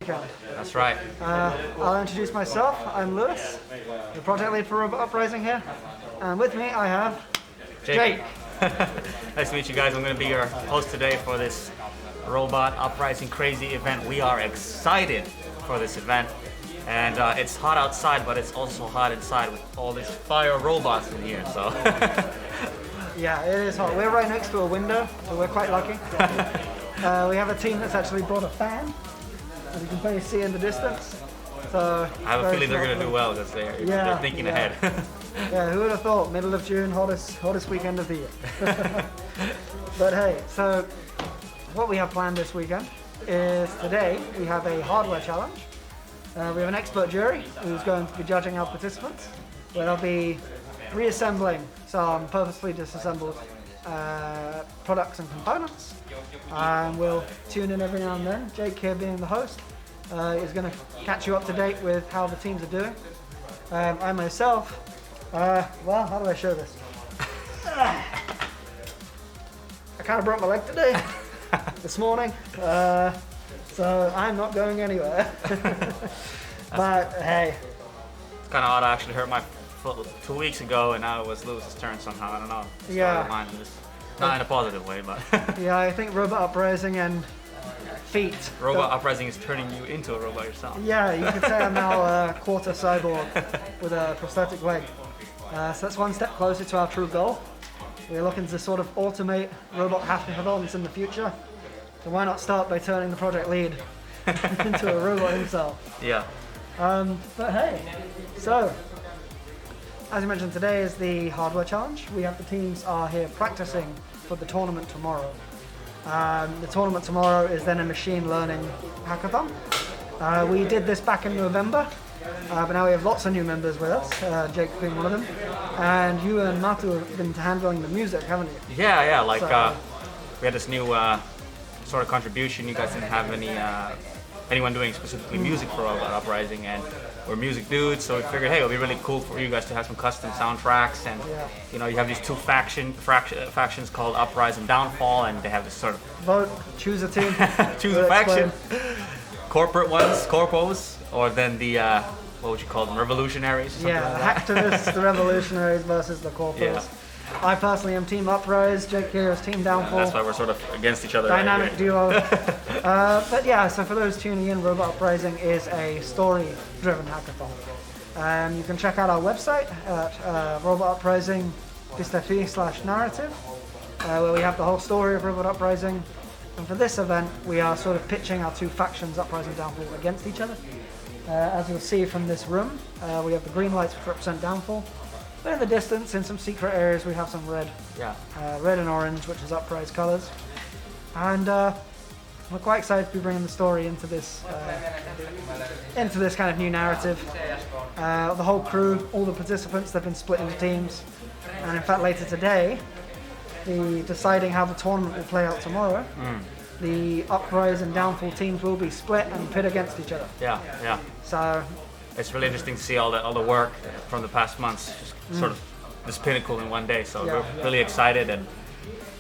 weekend. That's right. I'll introduce myself. I'm Lewis, the project lead for Robot Uprising here. And with me I have Jake. Nice to meet you guys. I'm going to be your host today for this Robot Uprising crazy event. We are excited for this event. And it's hot outside, but it's also hot inside with all these fire robots in here. So yeah, it is hot. We're right next to a window, so we're quite lucky. We have a team that's actually brought a fan, as you can probably see in the distance. So I have a feeling they're going to do well because they're thinking ahead. Yeah, who would have thought? Middle of June, hottest weekend of the year. But hey, so what we have planned this weekend is today we have a hardware challenge. We have an expert jury who's going to be judging our participants. Where they'll be reassembling some purposefully disassembled products and components. We'll tune in every now and then. Jake here being the host is going to catch you up to date with how the teams are doing. I myself, well, how do I show this? I kind of broke my leg today, this morning, so I'm not going anywhere. But hey. It's kind of odd. I actually hurt my foot 2 weeks ago, and now it was Lewis's turn somehow. I don't know. Yeah. Not in a positive way, but. Yeah, I think Robot Uprising and feet. Robot Uprising is turning you into a robot yourself. Yeah, you could say I'm now a quarter cyborg with a prosthetic leg. So that's one step closer to our true goal. We're looking to sort of automate robot hackathons in the future. So why not start by turning the project lead into a robot himself? Yeah. But hey, so as you mentioned, today is the hardware challenge. We have the teams are here practicing for the tournament tomorrow. The tournament tomorrow is then a machine learning hackathon. We did this back in November, but now we have lots of new members with us, Jake being one of them. And you and Matu have been handling the music, haven't you? Yeah, like we had this new sort of contribution. You guys didn't have anyone doing specifically music for Robot Uprising, and we're music dudes, so we figured, hey, it'll be really cool for you guys to have some custom soundtracks. And you know, you have these two factions called Uprise and Downfall, and they have this sort of vote, choose a team, choose a faction. Corporate ones, corpos, or then the what would you call them, revolutionaries? Or something like the hacktivists, the revolutionaries versus the corpos. Yeah. I personally am Team Uprise, Jake here is Team Downfall. That's why we're sort of against each other. Dynamic duo. But yeah, so for those tuning in, Robot Uprising is a story-driven hackathon. You can check out our website at Robot Uprising /narrative, where we have the whole story of Robot Uprising. And for this event, we are sort of pitching our two factions, Uprising and Downfall, against each other. As you'll see from this room, we have the green lights which represent Downfall. But in the distance, in some secret areas, we have some red. Yeah. Red and orange, which is Uprise colors. And we're quite excited to be bringing the story into this kind of new narrative. The whole crew, all the participants, they've been split into teams. And in fact, later today, deciding how the tournament will play out tomorrow, the Uprise and Downfall teams will be split and pit against each other. Yeah. So it's really interesting to see all the work from the past months, just sort of this pinnacle in one day. So we're really excited, and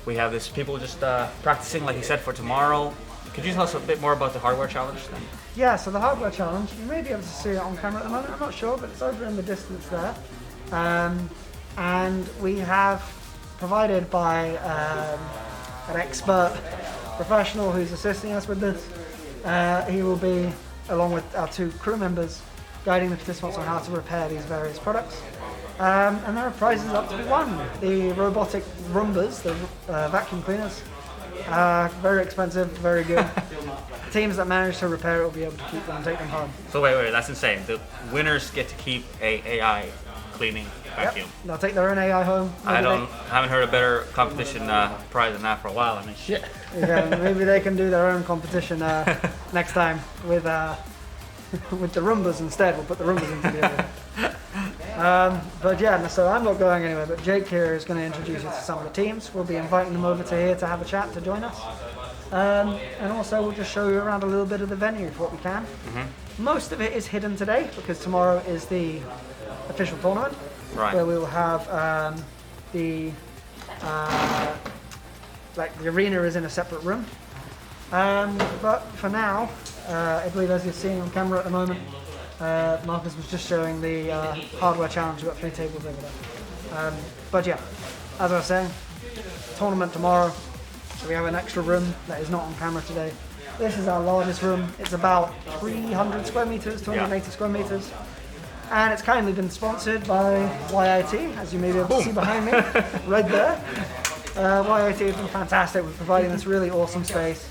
we have this people just practicing, like you said, for tomorrow. Could you tell us a bit more about the hardware challenge then? Yeah, so the hardware challenge, you may be able to see it on camera at the moment, I'm not sure, but it's over in the distance there. And we have provided by an expert professional who's assisting us with this. He will be, along with our two crew members, guiding the participants on how to repair these various products. And there are prizes up to be won. The robotic Roombas, the vacuum cleaners, very expensive, very good. Teams that manage to repair it will be able to keep them and take them home. So wait, that's insane. The winners get to keep a AI cleaning vacuum. Yep. They'll take their own AI home. I haven't heard a better competition prize than that for a while. I mean, shit. Yeah, maybe they can do their own competition next time with the Roombas instead. We'll put the Roombas in together. But yeah, so I'm not going anywhere, but Jake here is going to introduce you to some of the teams. We'll be inviting them over to here to have a chat, to join us. And also we'll just show you around a little bit of the venue for what we can. Most of it is hidden today because tomorrow is the official tournament, where we will have the arena is in a separate room. But for now, I believe as you're seeing on camera at the moment, Marcus was just showing the hardware challenge. We've got 3 tables over there. But yeah, as I was saying, tournament tomorrow. So we have an extra room that is not on camera today. This is our largest room. It's about 300 square meters, 280 square meters. And it's kindly been sponsored by YIT, as you may be able to see behind me, right there. YIT has been fantastic with providing this really awesome space.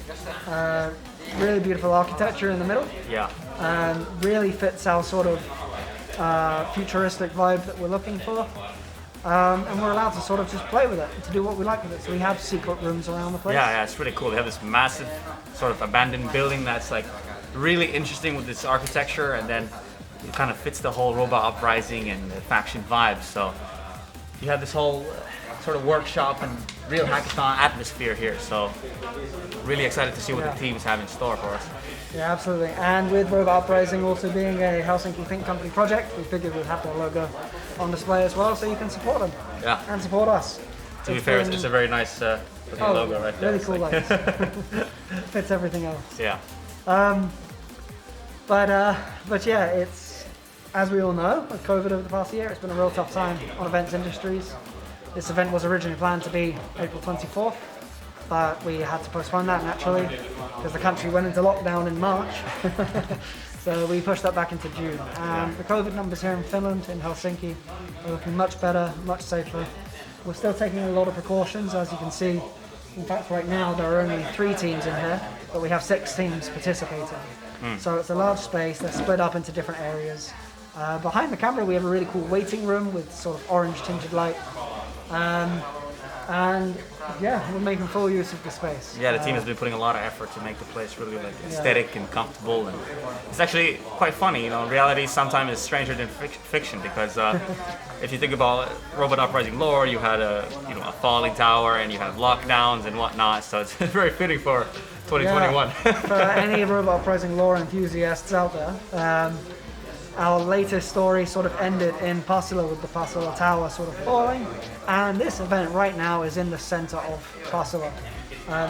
Really beautiful architecture in the middle. Yeah. Really fits our sort of futuristic vibe that we're looking for. And we're allowed to sort of just play with it, to do what we like with it. So we have secret rooms around the place. Yeah, it's really cool. They have this massive sort of abandoned building that's like really interesting with this architecture, and then it kind of fits the whole robot uprising and the faction vibe. So you have this whole sort of workshop and real hackathon atmosphere here. So really excited to see what the teams have in store for us. Yeah, absolutely. And with Robot Uprising also being a Helsinki Think Company project, we figured we'd have their logo on display as well, so you can support them. Yeah. And support us. To be fair, it's a very nice looking logo right there. Really cool lights. Fits everything else. Yeah. But yeah, it's, as we all know, with COVID over the past year, it's been a real tough time on events industries. This event was originally planned to be April 24th, but we had to postpone that naturally because the country went into lockdown in March. So we pushed that back into June. And the COVID numbers here in Finland, in Helsinki, are looking much better, much safer. We're still taking a lot of precautions, as you can see. In fact, right now there are only 3 teams in here, but we have 6 teams participating. So it's a large space, they're split up into different areas. Behind the camera we have a really cool waiting room with sort of orange tinted light. And yeah, we're making full use of the space. Yeah, the team has been putting a lot of effort to make the place really like aesthetic and comfortable, and it's actually quite funny. You know, reality sometimes is stranger than fiction, because if you think about Robot Uprising lore, you had a falling tower and you have lockdowns and whatnot. So it's very fitting for 2021. Yeah, for any Robot Uprising lore enthusiasts out there. Our latest story sort of ended in Pasila with the Pasila Tower sort of falling, and this event right now is in the center of Pasila.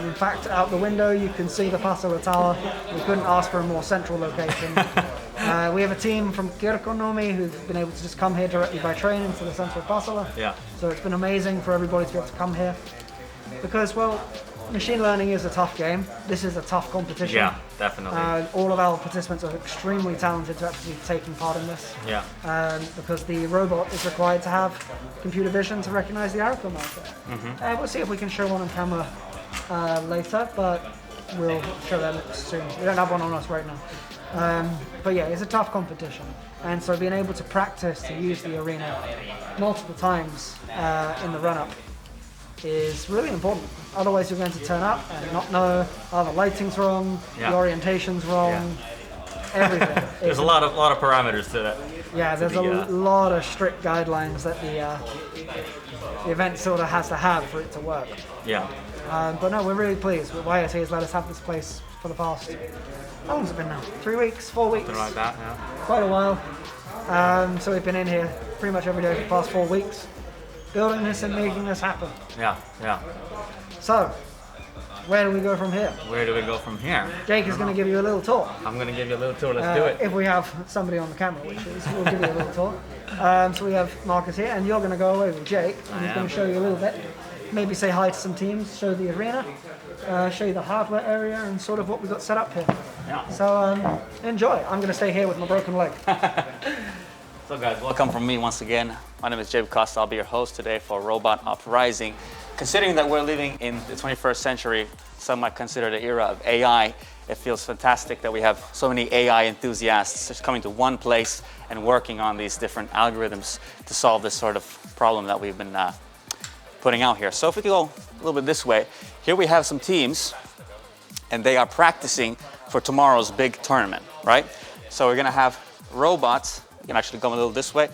In fact, out the window you can see the Pasila Tower. We couldn't ask for a more central location. We have a team from Kirkkonummi who've been able to just come here directly by train into the center of Pasila. Yeah. So it's been amazing for everybody to be able to come here, because, well, machine learning is a tough game. This is a tough competition. Yeah, definitely. All of our participants are extremely talented to actually taking part in this. Yeah. Because the robot is required to have computer vision to recognize the arrow marker. We'll see if we can show one on camera later, but we'll show that soon. We don't have one on us right now. But yeah, it's a tough competition. And so being able to practice to use the arena multiple times in the run-up is really important. Otherwise you're going to turn up and not know, the lighting's wrong, the orientation's wrong, everything. There's a lot of parameters to that. Yeah, there's a lot of strict guidelines that the event sort of has to have for it to work. Yeah. But no, we're really pleased with YIT has let us have this place for the past, how long has it been now? 3 weeks, 4 weeks? Something like that, yeah. Quite a while. So we've been in here pretty much every day for the past 4 weeks, building this and making this happen. Yeah, yeah. So, where do we go from here? Where do we go from here? Jake is going to give you a little tour. I'm going to give you a little tour. Let's do it. If we have somebody on the camera, which is, we'll give you a little tour. So we have Marcus here, and you're going to go away with Jake, and he's going to show you a little bit. Maybe say hi to some teams, show the arena, show you the hardware area, and sort of what we've got set up here. Yeah. So enjoy. I'm going to stay here with my broken leg. So guys, welcome from me once again. My name is Jake Costa. I'll be your host today for Robot Uprising. Considering that we're living in the 21st century, some might consider the era of AI, it feels fantastic that we have so many AI enthusiasts just coming to one place and working on these different algorithms to solve this sort of problem that we've been putting out here. So if we could go a little bit this way, here we have some teams and they are practicing for tomorrow's big tournament, right? So we're gonna have robots. You can actually go a little this way.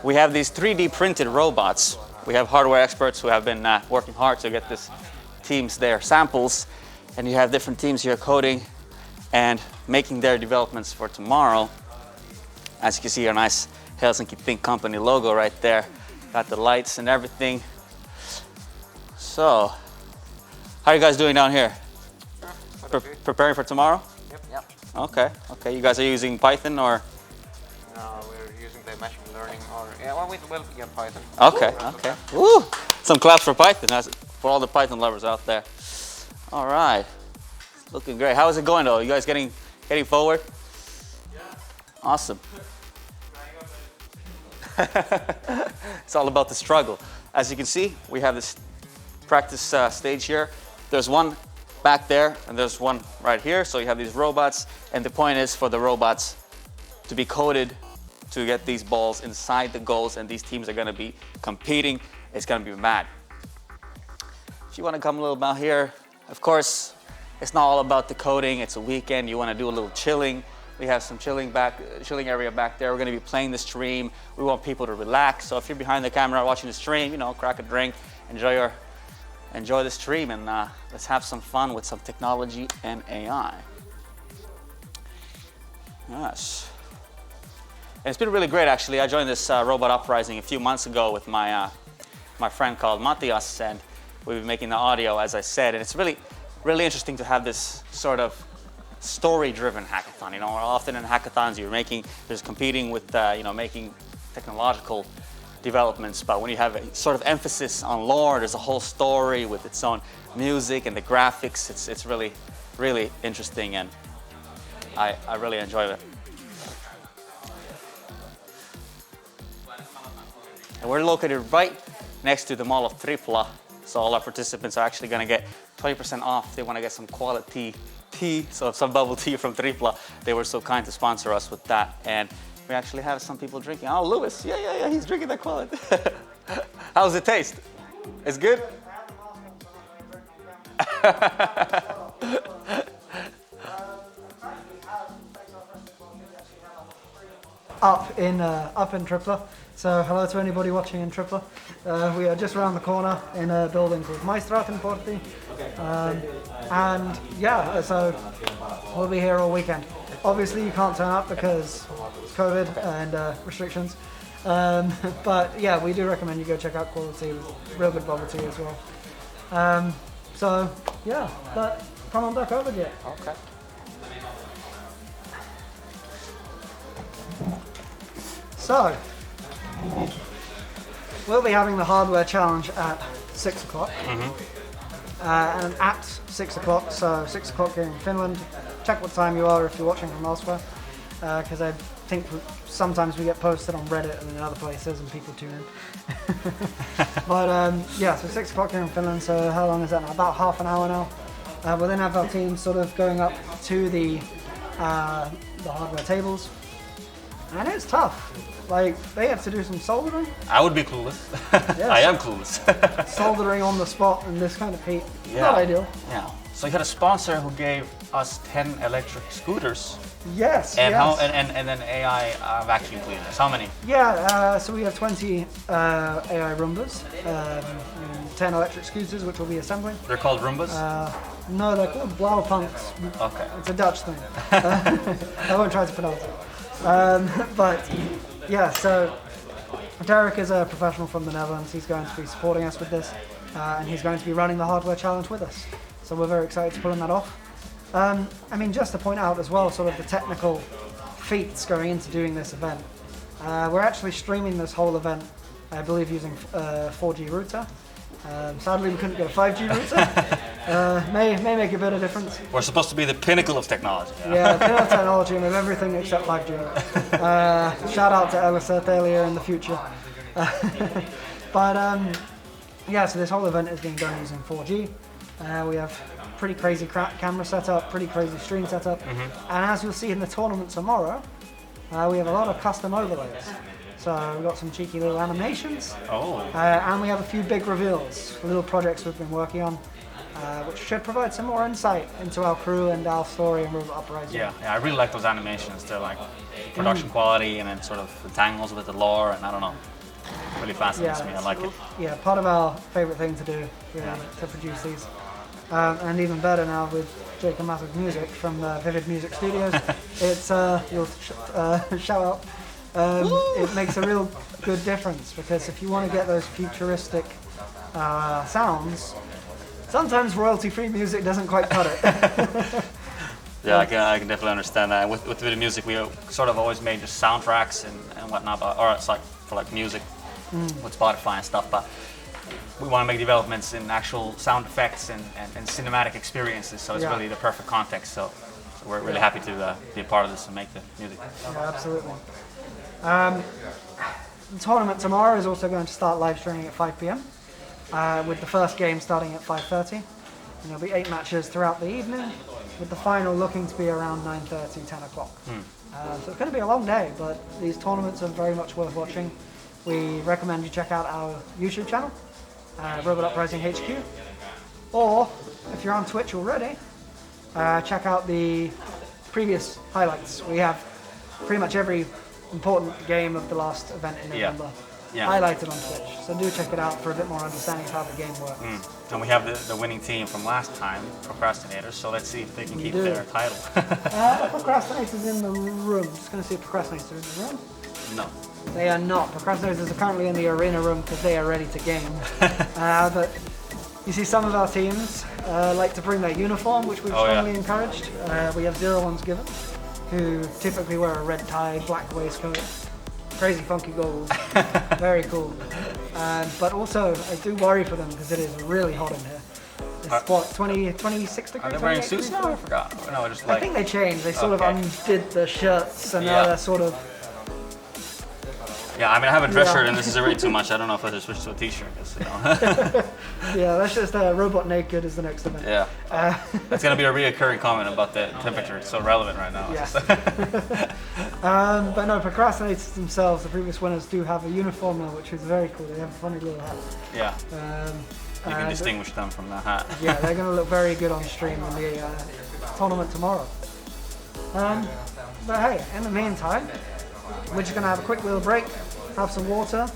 We have these 3D printed robots. We have hardware experts who have been working hard to get these teams their samples, and you have different teams here coding and making their developments for tomorrow. As you can see, our nice Helsinki Think Company logo right there. Got the lights and everything. So, how are you guys doing down here? preparing for tomorrow? Yep. Okay. You guys are using Python or? No, we're using the machine learning or Python. Okay. Woo! Some claps for Python, for all the Python lovers out there. All right. It's looking great. How is it going though? You guys getting forward? Yeah. Awesome. It's all about the struggle. As you can see, we have this practice stage here. There's one back there and there's one right here. So you have these robots, and the point is for the robots to be coded to get these balls inside the goals, and these teams are going to be competing. It's going to be mad. If you want to come a little about here, of course, it's not all about the coding. It's a weekend. You want to do a little chilling. We have some chilling area back there. We're going to be playing the stream. We want people to relax. So if you're behind the camera watching the stream, you know, crack a drink, enjoy the stream, and let's have some fun with some technology and AI. Yes. And it's been really great, actually. I joined this robot uprising a few months ago with my friend called Matthias, and we've been making the audio, as I said. And it's really, really interesting to have this sort of story-driven hackathon. You know, often in hackathons there's competing with making technological developments, but when you have a sort of emphasis on lore, there's a whole story with its own music and the graphics. It's really, really interesting, and I really enjoy it. And we're located right next to the Mall of Tripla, so all our participants are actually going to get 20% off. They want to get some quality tea, so some bubble tea from Tripla. They were so kind to sponsor us with that, and we actually have some people drinking. Oh, Lewis, yeah, he's drinking that quality. How's it taste? It's good? Up in Tripla. So hello to anybody watching in Tripla. We are just around the corner in a building called MI2.0. And yeah, so we'll be here all weekend. Obviously you can't turn up because it's COVID and restrictions. But yeah, we do recommend you go check out quality, real good bubble tea as well. So yeah, but come on back over here. Okay. So, we'll be having the hardware challenge at 6 o'clock. And at 6 o'clock, so 6 o'clock here in Finland. Check what time you are if you're watching from elsewhere, because I think sometimes we get posted on Reddit and in other places and people tune in. But yeah, so 6 o'clock here in Finland, so how long is that now? About half an hour now. We'll then have our team sort of going up to the hardware tables. And it's tough. Like, they have to do some soldering. I would be clueless. Yes. I am clueless. Soldering on the spot in this kind of heat. Yeah. Not ideal. Yeah. So you had a sponsor who gave us 10 electric scooters. Yes. And yes. and then AI vacuum cleaners. How many? Yeah. So we have 20 AI Roombas, 10 electric scooters, which we'll be assembling. They're called Roombas? No, they're called Blauwpunks. Okay. It's a Dutch thing. I won't try to pronounce it. But yeah, so Derek is a professional from the Netherlands. He's going to be supporting us with this, and he's going to be running the hardware challenge with us. So we're very excited to pulling that off. I mean, just to point out as well, sort of the technical feats going into doing this event. We're actually streaming this whole event, I believe, using 4G router. Sadly, we couldn't get a 5G router. May make a bit of difference. We're supposed to be the pinnacle of technology. Yeah, pinnacle of technology, and we have everything except 5G. Shout out to Eliseth earlier in the future. But yeah, so this whole event is being done using 4G. We have pretty crazy camera setup, pretty crazy stream setup, and as you'll see in the tournament tomorrow, we have a lot of custom overlays. So we've got some cheeky little animations, and we have a few big reveals, little projects we've been working on, which should provide some more insight into our crew and our story and Robot Uprising. Yeah, I really like those animations. They're like production quality, and then sort of entangles with the lore, and I don't know, really fascinates me. I like it. Yeah, part of our favourite thing to do, really, to produce these. And even better now with Jake and Massive Music from Vivid Music Studios. It's you'll shout out. It makes a real good difference, because if you want to get those futuristic sounds, it's Sometimes royalty-free music doesn't quite cut it. Yeah, I can definitely understand that. With video music, we sort of always made just soundtracks and whatnot, or it's like for like music with Spotify and stuff. But we want to make developments in actual sound effects and cinematic experiences. So it's really the perfect context. So we're really happy to be a part of this and make the music. Yeah, absolutely. The tournament tomorrow is also going to start live streaming at 5 p.m. With the first game starting at 5:30. And there'll be 8 matches throughout the evening, with the final looking to be around 9:30, 10 o'clock. So it's going to be a long day, but these tournaments are very much worth watching. We recommend you check out our YouTube channel, Robot Uprising HQ, or if you're on Twitch already, check out the previous highlights. We have pretty much every important game of the last event in November highlighted on Twitch. So do check it out for a bit more understanding of how the game works. And we have the winning team from last time, Procrastinators, so let's see if they can keep their title. Procrastinators in the room. Just going to see if Procrastinators are in the room. No. They are not. Procrastinators are currently in the arena room because they are ready to game. But you see some of our teams like to bring their uniform, which we've strongly encouraged. We have 0-1s given, who typically wear a red tie, black waistcoat, crazy funky goggles. Very cool. But also, I do worry for them because it is really hot in here. It's what, 26 degrees? Are they wearing suits now? I forgot. No, just like... I think they changed. They sort of undid the shirts and now they're sort of... Yeah, I mean, I have a dress shirt and this is already too much. I don't know if I should switch to a t-shirt. Yeah, that's just Robot Naked is the next event. Yeah. It's going to be a reoccurring comment about the temperature. It's so relevant right now. Yes. But no, Procrastinators themselves, the previous winners, do have a uniform now, which is very cool. They have a funny little hat. Yeah. You can distinguish them from the hat. Yeah, they're going to look very good on stream in the tournament tomorrow. But hey, in the meantime, we're just going to have a quick little break, have some water,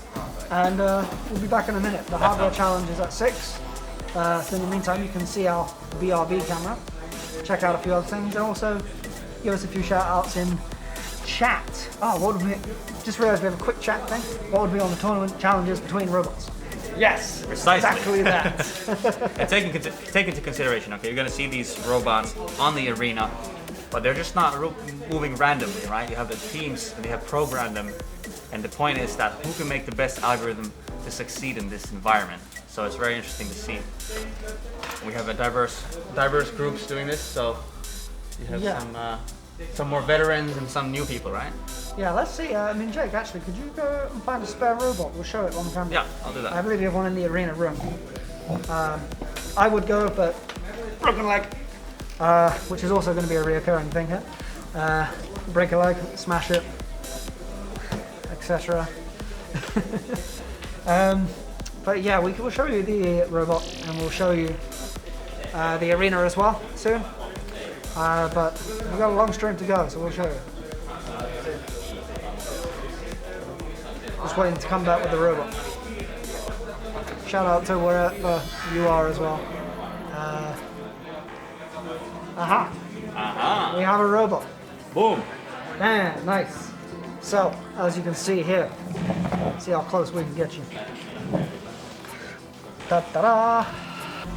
and we'll be back in a minute. The hardware challenge is at 6. So in the meantime, you can see our BRB camera, check out a few other things, and also give us a few shout outs in chat. Oh, what would we, just realised we have a quick chat thing. What would be on the tournament challenges between robots? Yes, precisely. Exactly that. And take into consideration, okay, you're going to see these robots on the arena, but they're just not moving randomly, right? You have the teams and they have programmed them, and the point is that who can make the best algorithm to succeed in this environment. So it's very interesting to see. We have a diverse groups doing this, so you have some more veterans and some new people, right? Yeah, let's see. I mean, Jake, actually, could you go and find a spare robot? We'll show it on camera. Yeah, I'll do that. I believe you have one in the arena room. I would go, but broken leg, which is also going to be a reoccurring thing here. Break a leg, smash it, etc. But yeah, we'll show you the robot and we'll show you the arena as well soon. But we've got a long stream to go, so we'll show you. Just waiting to come back with the robot. Shout out to wherever you are as well. We have a robot. Boom! Man, nice. So, as you can see here, see how close we can get you. Ta-da-da!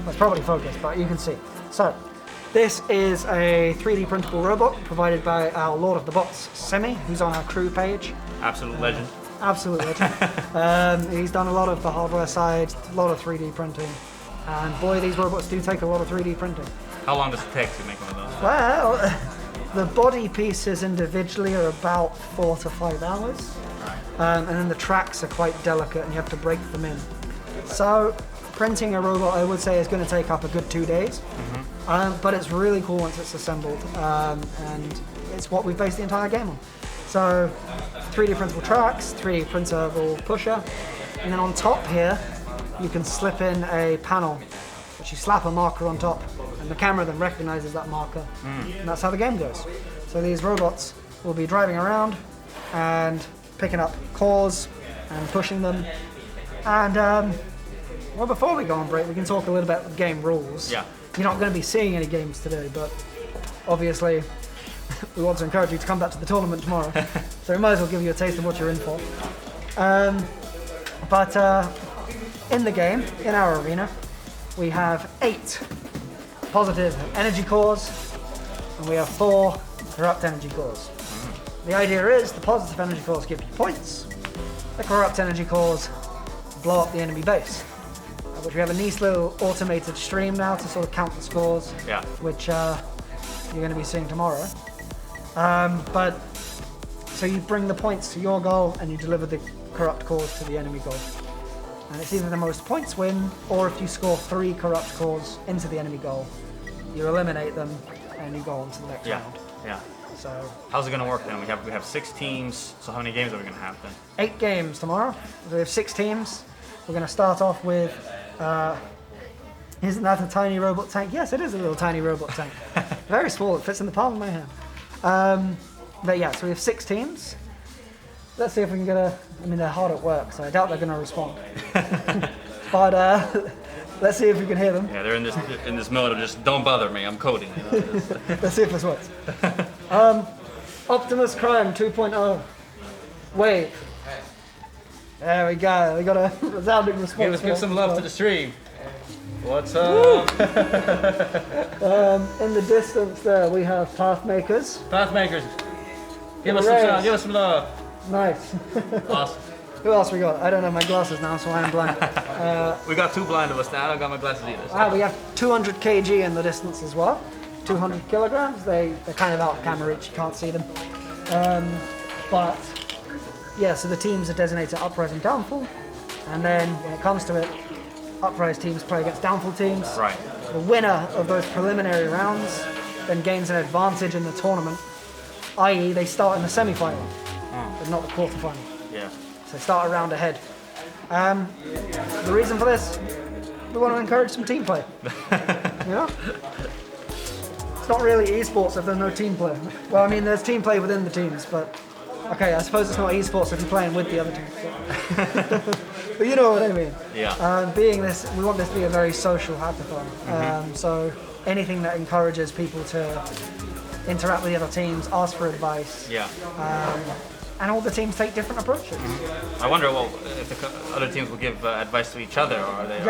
That's probably focused, but you can see. So, this is a 3D printable robot provided by our Lord of the Bots, Semi, who's on our crew page. Absolute legend. Absolute legend. He's done a lot of the hardware side, a lot of 3D printing, and boy, these robots do take a lot of 3D printing. How long does it take to make one of those? Well, the body pieces individually are about 4 to 5 hours, and then the tracks are quite delicate and you have to break them in. So printing a robot, I would say, is going to take up a good 2 days, but it's really cool once it's assembled, and it's what we've based the entire game on. So 3D printable tracks, 3D printable pusher, and then on top here you can slip in a panel which you slap a marker on top, and the camera then recognizes that marker, and that's how the game goes. So these robots will be driving around and picking up cores and pushing them. And well, before we go on break, we can talk a little bit about game rules. Yeah. You're not going to be seeing any games today, but obviously we want to encourage you to come back to the tournament tomorrow. So we might as well give you a taste of what you're in for. But in the game, in our arena, we have 8 positive energy cores, and we have 4 corrupt energy cores. The idea is the positive energy cores give you points, the corrupt energy cores blow up the enemy base. Which we have a nice little automated stream now to sort of count the scores, which you're going to be seeing tomorrow. But so you bring the points to your goal and you deliver the corrupt cores to the enemy goal. And it's either the most points win, or if you score 3 corrupt cores into the enemy goal, you eliminate them and you go on to the next round. Yeah. So how's it going to work then? We have 6 teams. So how many games are we going to have then? 8 games tomorrow. We have 6 teams. We're going to start off with. Isn't that a tiny robot tank? Yes, it is a little tiny robot tank. Very small. It fits in the palm of my hand. But yeah, so we have 6 teams. Let's see if we can get a. I mean, they're hard at work, so I doubt they're going to respond. But let's see if we can hear them. Yeah, they're in this mode of just don't bother me. I'm coding. You know? Let's see if this works. Optimus Prime 2.0. Wave. There we go. We got a resounding response. Give some love to the stream. What's up? In the distance there, we have Pathmakers. Pathmakers. Give us some sound. Give us some love. Nice. Awesome. Who else we got? I don't have my glasses now, so I am blind. We got 2 blind of us now. I don't got my glasses either. We have 200 kg in the distance as well. 200 kilograms. They're kind of out of camera reach. You can't see them. But yeah, so the teams are designated Uprise and Downfall, and then when it comes to it, Uprise teams play against Downfall teams. Right. The winner of those preliminary rounds then gains an advantage in the tournament, i.e. they start in the semi-final, but not the quarter-final. Yeah. So they start a round ahead. The reason for this, we want to encourage some team play. You know? It's not really esports if there's no team play. Well, I mean, there's team play within the teams, but okay, I suppose it's not esports if you're playing with the other team. So. But you know what I mean. Yeah. Being this, we want this to be a very social hackathon. So anything that encourages people to interact with the other teams, ask for advice. Yeah. And all the teams take different approaches. I wonder, well, if the other teams will give advice to each other, or are they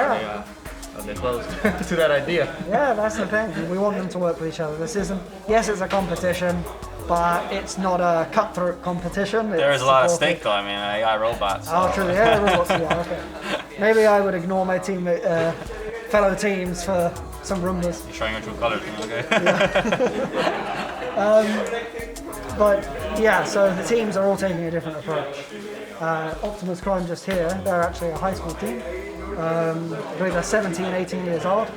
closed to that idea? Yeah, that's the thing. We want them to work with each other. This isn't. Yes, it's a competition, but it's not a cutthroat competition. There is a lot at stake, though. I mean, AI robots. Oh, true. Yeah, robots. Yeah, okay. Maybe I would ignore my teammate, fellow teams for some rumors. You're showing your true colors, okay? But yeah, so the teams are all taking a different approach. Optimus Prime just here, they're actually a high school team. I believe they're 17, 18 years old.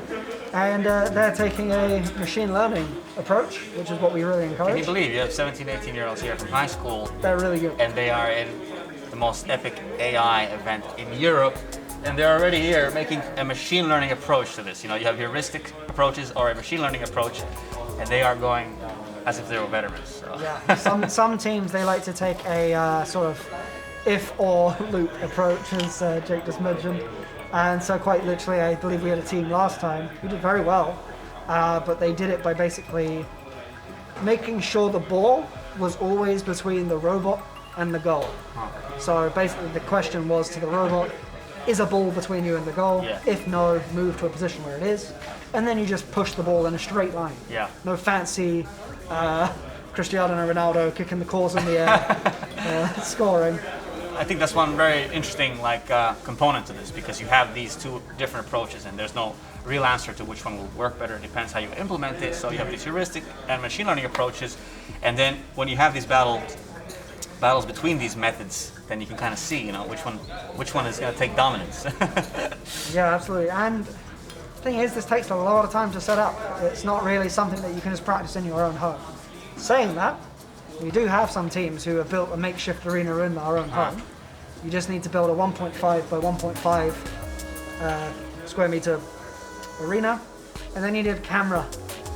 And they're taking a machine learning approach, which is what we really encourage. Can you believe you have 17, 18-year-olds here from high school? They're really good. And they are in the most epic AI event in Europe. And they're already here making a machine learning approach to this. You know, you have heuristic approaches or a machine learning approach, and they are going as if they were veterans. So. Yeah, some teams, they like to take a sort of if-or loop approach, as Jake just mentioned. And so quite literally, I believe we had a team last time who did very well, but they did it by basically making sure the ball was always between the robot and the goal. So basically the question was to the robot, is a ball between you and the goal? Yeah. If no, move to a position where it is. And then you just push the ball in a straight line. Yeah. No fancy Cristiano Ronaldo kicking the calls in the air, scoring. I think that's one very interesting component to this, because you have these 2 different approaches and there's no real answer to which one will work better. It depends how you implement it. So you have these heuristic and machine learning approaches, and then when you have these battles between these methods, then you can kind of see, you know, which one is going to take dominance. Yeah, absolutely. And the thing is, this takes a lot of time to set up. It's not really something that you can just practice in your own home. Saying that, we do have some teams who have built a makeshift arena in our own home. You just need to build a 1.5 by 1.5 square meter arena, and then you need a camera.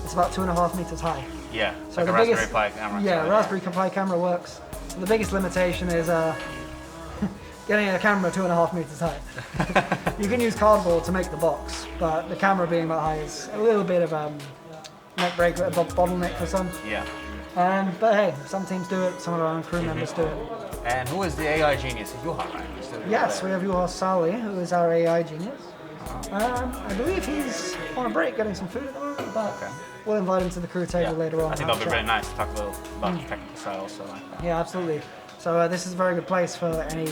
It's about 2.5 meters high. Yeah, So like a Raspberry Pi camera. Yeah, Raspberry Pi camera works. The biggest limitation is getting a camera 2.5 meters high. You can use cardboard to make the box, but the camera being that high is a little bit of neck break, a bottleneck for some. Yeah. But hey, some teams do it, some of our own crew members do it. And who is the AI genius? Juha, right? Yes, we have Juha Sali, who is our AI genius. I believe he's on a break getting some food at the moment, but we'll invite him to the crew table later on. I think that'll be really nice to talk a little about the technical side also. Yeah, absolutely. So this is a very good place for any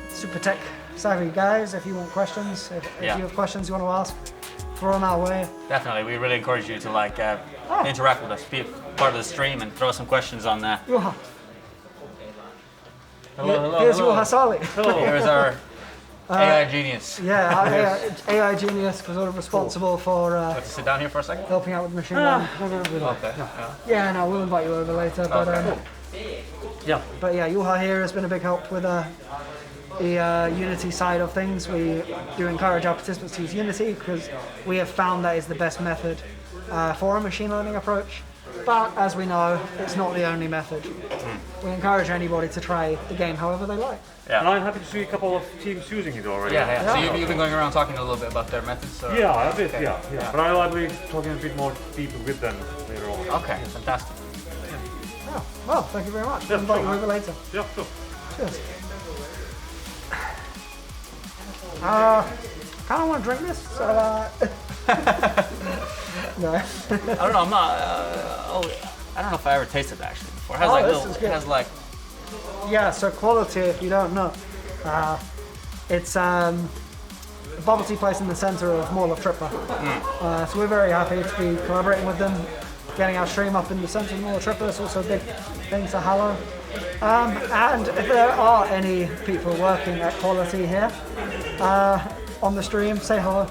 super tech savvy guys. If you want questions, if you have questions you want to ask, throw them our way. Definitely, we really encourage you to like interact with us, be a part of the stream, and throw some questions on there. Juha. Here's Juha Sali. Here's our AI genius. Yeah, AI genius, sort of responsible for Let's sit down here for a second. helping out with machine learning. Okay. Yeah, no, we'll invite you over later. But But yeah, Juha here has been a big help with the Unity side of things. We do encourage our participants to use Unity because we have found that is the best method for a machine learning approach. But as we know, it's not the only method. We encourage anybody to try the game however they like. Yeah. And I'm happy to see a couple of teams using it already. Yeah. So you've been going around talking a little bit about their methods? Or? Yeah, a bit, yeah. But I'll be talking a bit more deeper with them later on. Okay, fantastic. Yeah. Well, thank you very much. Yeah, We'll invite sure. you over later. Yeah, sure. Cheers. Kind of want to drink this, so no. I don't know. I'm not. I don't know if I ever tasted that actually before. It has like this little. is It good. has like. Yeah, so quality, if you don't know, it's a bubble tea place in the centre of Mall of Tripler. So we're very happy to be collaborating with them, getting our stream up in the centre of Mall of Tripler. It's also a big thing to Hello. And if there are any people working at quality here on the stream, say hello.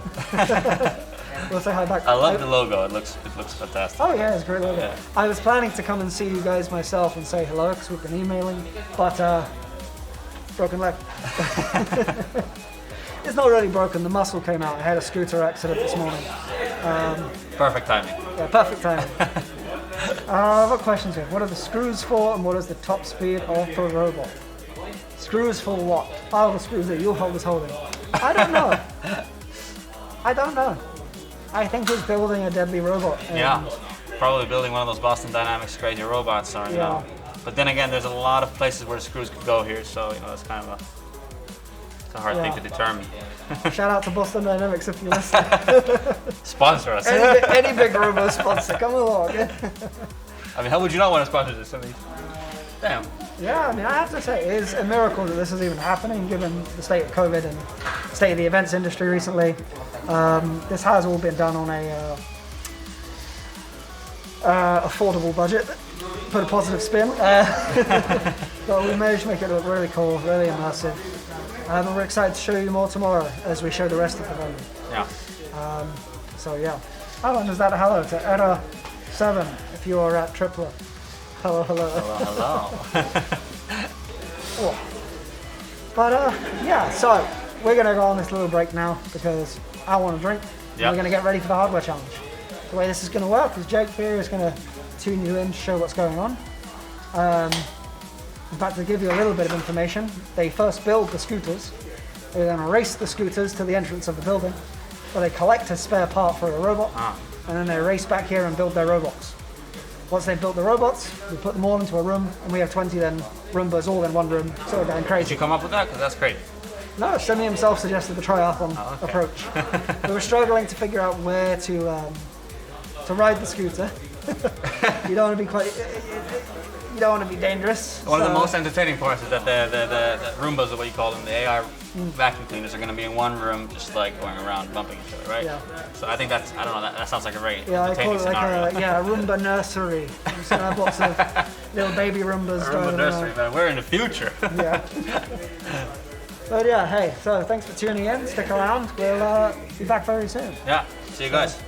We'll say hi back. I love the logo. It looks fantastic. Oh yeah, it's a great logo. Yeah. I was planning to come and see you guys myself and say hello because we've been emailing, but broken leg. It's not really broken. The muscle came out. I had a scooter accident this morning. Perfect timing. Yeah, perfect time. What questions here? What are the screws for, and what is the top speed of the robot? Screws for what? Oh, the screws that you was holding. I don't know. I think he's building a deadly robot. Yeah. Probably building one of those Boston Dynamics crazy robots, or you know. But then again, there's a lot of places where the screws could go here, so you know it's kind of a hard thing to determine. Shout out to Boston Dynamics if you're listening. Sponsor us. Any big robot sponsor, come along. I mean, how would you not want to sponsor this? I mean, damn. Yeah, I mean, I have to say, it is a miracle that this is even happening given the state of COVID and the state of the events industry recently. This has all been done on a affordable budget, put a positive spin. But we managed to make it look really cool, really immersive. And we're excited to show you more tomorrow as we show the rest of the venue. Yeah. So yeah. Oh, and is that a hello to Era 7 if you are at Tripler. Hello. Hello. Cool. But yeah, so we're gonna go on this little break now because I want to drink. Yeah. We're gonna get ready for the hardware challenge. The way this is gonna work is Jake here is gonna tune you in to show what's going on. In fact, to give you a little bit of information, they first build the scooters, they then race the scooters to the entrance of the building, where they collect a spare part for a robot, and then they race back here and build their robots. Once they've built the robots, we put them all into a room, and we have 20 then Roombas all in one room, so we're going Did crazy. you come up with that? Because that's crazy. No, Semi himself suggested the triathlon approach. We were struggling to figure out where to ride the scooter. You don't want to be you don't want to be dangerous. One of the most entertaining parts is that the Roombas, or what you call them, the AI vacuum cleaners, are going to be in one room, just like going around bumping each other, right? Yeah. So I think that's, I don't know, that sounds like a very Yeah, I call entertaining it like scenario. a Roomba nursery. Just gonna have lots of little baby Roombas Roomba driving nursery, around. man. We're in the future. Yeah. But yeah, hey, so thanks for tuning in. Stick around. We'll be back very soon. Yeah. See you guys.